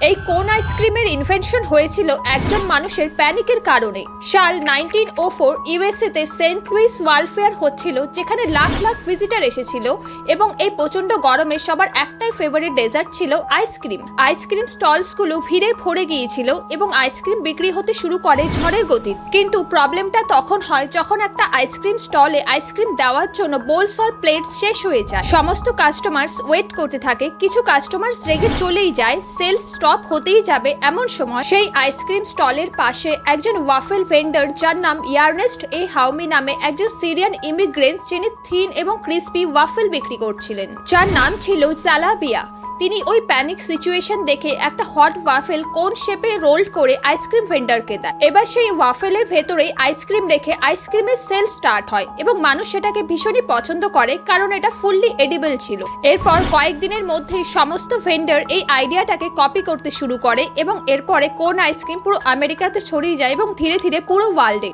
এই কোন আইসক্রিমের ইনভেনশন হয়েছিল একজন মানুষের প্যানিকের কারণে। সাল 1904 ইউএসএ তে সেন্ট লুইস ওয়ার্ল্ড ফেয়ার হচ্ছিল, যেখানে লাখ লাখ ভিজিটার এসেছিল এবং এই প্রচন্ড গরমে সবার একটাই ফেভারিট ডেজার্ট ছিল আইসক্রিম। আইসক্রিম স্টলসগুলো ভিড়ে ভরে গিয়েছিল এবং আইসক্রিম বিক্রি হতে শুরু করে ঝড়ের গতিতে। কিন্তু প্রবলেমটা তখন হয় যখন একটা আইসক্রিম স্টলে আইসক্রিম দেওয়ার জন্য বোলস আর প্লেটস শেষ হয়ে যায়। সমস্ত কাস্টমার্স ওয়েট করতে থাকে, কিছু কাস্টমার্স রেগে চলেই যায়, সেলস স্টপ হতেই যাবে। এমন সময় সেই আইসক্রিম স্টলের পাশে একজন ওয়াফেল ভেন্ডার, যার নাম ইয়ার্নেস্ট এ হাউমি নামে একজন সিরিয়ান ইমিগ্রেন্ট, যিনি থিন এবং ক্রিস্পি ওয়াফেল বিক্রি করছিলেন, যার নাম ছিল জালাবিয়া। তিনি ওই প্যানিক সিচুয়েশন দেখে একটা হট ওয়াফেল কোন শেপে রোল করে আইসক্রিম ভেন্ডারকে দেয়। এবার সেই ওয়াফেলের ভেতরে আইসক্রিম রেখে আইসক্রিমের সেল স্টার্ট হয় এবং মানুষ সেটাকে ভীষণই পছন্দ করে, কারণ এটা ফুললি এডিবল ছিল। এরপর কয়েকদিনের মধ্যেই সমস্ত ভেন্ডার এই আইডিয়াটাকে কপি করতে শুরু করে এবং এরপরে কোন আইসক্রিম পুরো আমেরিকাতে ছড়িয়ে যায় এবং ধীরে ধীরে পুরো ওয়ার্ল্ডে।